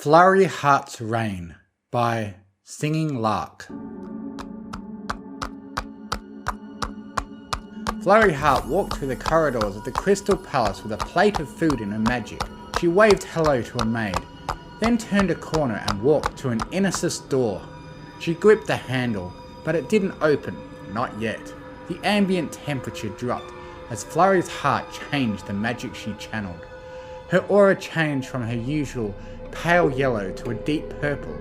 Flurry Heart's Reign by SingingLark. Flurry Heart walked through the corridors of the Crystal Palace with a plate of food in her magic. She waved hello to a maid, then turned a corner and walked to an Inners's door. She gripped the handle, but it didn't open, not yet. The ambient temperature dropped as Flurry's heart changed the magic she channeled. Her aura changed from her usual pale yellow to a deep purple.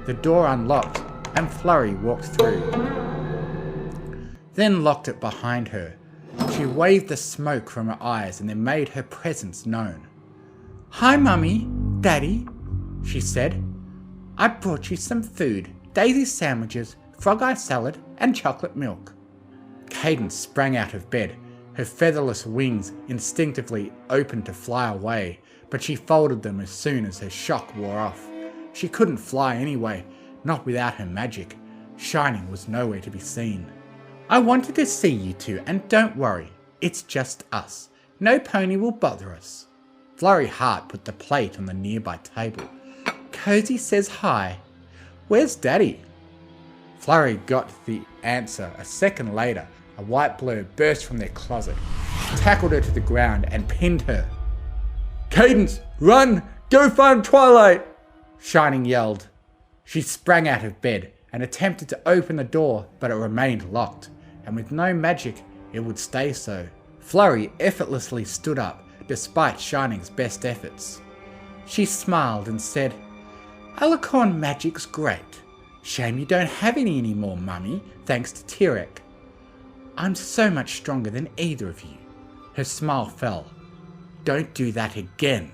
The door unlocked and Flurry walked through, then locked it behind her. She waved the smoke from her eyes and then made her presence known. "Hi Mummy, Daddy," she said. "I brought you some food, daisy sandwiches, frog eye salad and chocolate milk." Cadence sprang out of bed, her featherless wings instinctively opened to fly away, but she folded them as soon as her shock wore off. She couldn't fly anyway, not without her magic. Shining was nowhere to be seen. "I wanted to see you two, and don't worry, it's just us. No pony will bother us." Flurry Heart put the plate on the nearby table. "Cozy says hi. Where's Daddy?" Flurry got the answer a second later. A white blur burst from their closet, tackled her to the ground and pinned her. "Cadence, run! Go find Twilight!" Shining yelled. She sprang out of bed and attempted to open the door, but it remained locked, and with no magic, it would stay so. Flurry effortlessly stood up, despite Shining's best efforts. She smiled and said, "Alicorn magic's great. Shame you don't have any anymore, Mummy, thanks to Tirek." "I'm so much stronger than either of you." Her smile fell. "Don't do that again.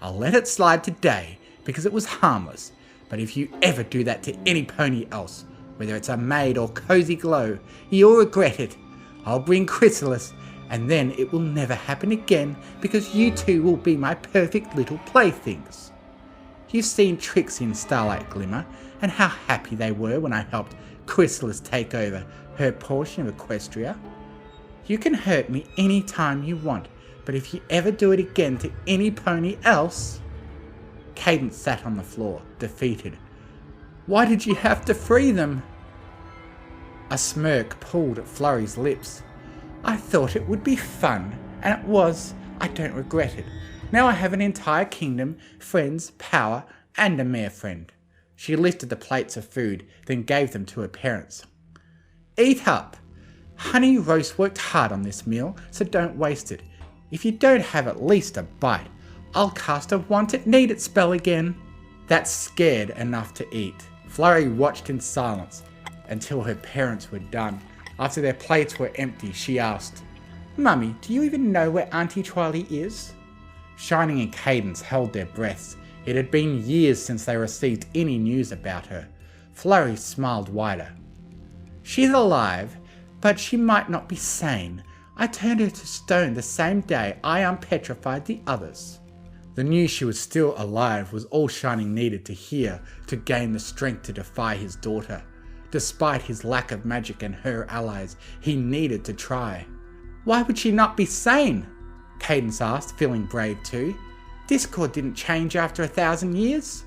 I'll let it slide today because it was harmless, but if you ever do that to any pony else, whether it's a maid or Cozy Glow, you'll regret it. I'll bring Chrysalis, and then it will never happen again because you two will be my perfect little playthings. You've seen Trixie and Starlight Glimmer and how happy they were when I helped Chrysalis take over her portion of Equestria. You can hurt me any time you want, but if you ever do it again to any pony else..." Cadence sat on the floor, defeated. "Why did you have to free them?" A smirk pulled at Flurry's lips. "I thought it would be fun, and it was. I don't regret it. Now I have an entire kingdom, friends, power, and a mare friend." She lifted the plates of food, then gave them to her parents. "Eat up! Honey Roast worked hard on this meal, so don't waste it. If you don't have at least a bite, I'll cast a want it need it spell again." That's scared enough to eat. Flurry watched in silence until her parents were done. After their plates were empty, she asked, "Mummy, do you even know where Auntie Twilight is?" Shining and Cadence held their breaths. It had been years since they received any news about her. Flurry smiled wider. "She's alive, but she might not be sane. I turned her to stone the same day I unpetrified the others." The news she was still alive was all Shining needed to hear to gain the strength to defy his daughter. Despite his lack of magic and her allies, he needed to try. "Why would she not be sane?" Cadence asked, feeling brave too. "Discord didn't change after 1,000 years?"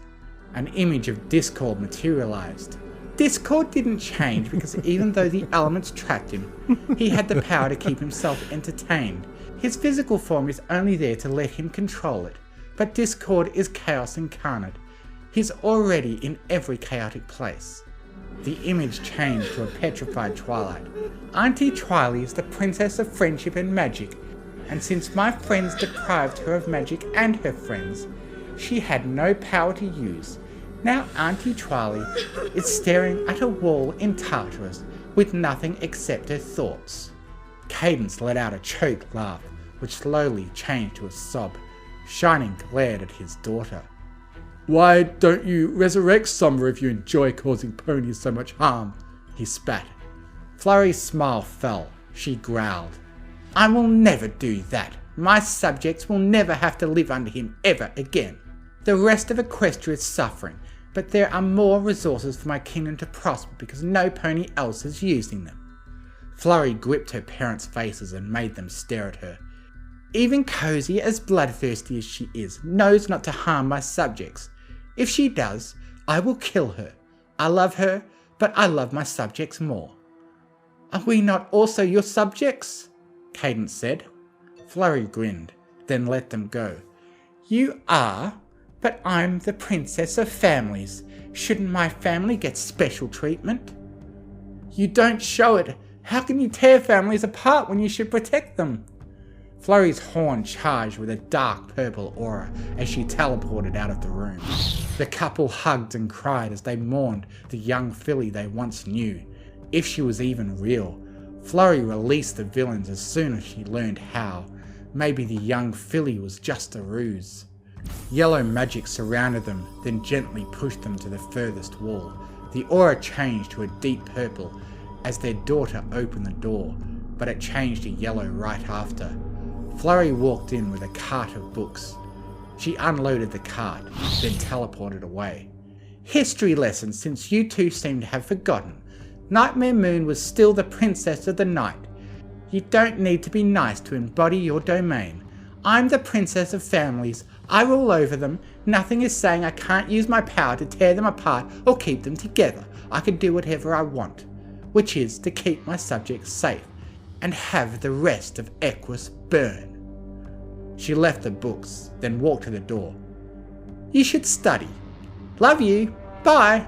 An image of Discord materialized. "Discord didn't change because even though the elements trapped him, he had the power to keep himself entertained. His physical form is only there to let him control it, but Discord is chaos incarnate. He's already in every chaotic place." The image changed to a petrified Twilight. "Auntie Twilight is the princess of friendship and magic, and since my friends deprived her of magic and her friends, she had no power to use. Now Auntie Twilight is staring at a wall in Tartarus with nothing except her thoughts." Cadence let out a choked laugh, which slowly changed to a sob. Shining glared at his daughter. "Why don't you resurrect Summer if you enjoy causing ponies so much harm?" he spat. Flurry's smile fell. She growled, "I will never do that. My subjects will never have to live under him ever again. The rest of Equestria is suffering, but there are more resources for my kingdom to prosper because no pony else is using them." Flurry gripped her parents' faces and made them stare at her. Even Cozy, as bloodthirsty as she is, knows not to harm my subjects. If she does, I will kill her. I love her, but I love my subjects more. Are we not also your subjects? Cadence said. Flurry grinned, then let them go. You are, but I'm the princess of families. Shouldn't my family get special treatment? You don't show it. How can you tear families apart when you should protect them? Flurry's horn charged with a dark purple aura as she teleported out of the room. The couple hugged and cried as they mourned the young filly they once knew. If she was even real, Flurry released the villains as soon as she learned how. Maybe the young filly was just a ruse. Yellow magic surrounded them, then gently pushed them to the furthest wall. The aura changed to a deep purple as their daughter opened the door, but it changed to yellow right after. Flurry walked in with a cart of books. She unloaded the cart, then teleported away. History lesson, since you two seem to have forgotten. Nightmare Moon was still the princess of the night. You don't need to be nice to embody your domain. I'm the princess of families. I rule over them. Nothing is saying I can't use my power to tear them apart or keep them together. I can do whatever I want, which is to keep my subjects safe and have the rest of Equus burn. She left the books, then walked to the door. You should study. Love you. Bye.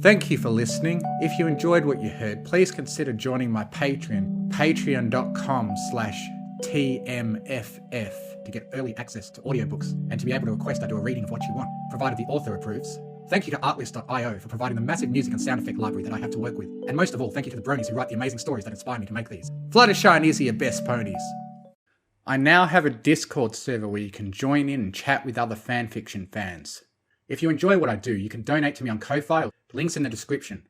Thank you for listening. If you enjoyed what you heard, please consider joining my Patreon, patreon.com/TMFF, to get early access to audiobooks and to be able to request I do a reading of what you want, provided the author approves. Thank you to Artlist.io for providing the massive music and sound effect library that I have to work with. And most of all, thank you to the bronies who write the amazing stories that inspire me to make these. Fluttershy and Izzy are best ponies. I now have a Discord server where you can join in and chat with other fanfiction fans. If you enjoy what I do, you can donate to me on Ko-Fi, links in the description.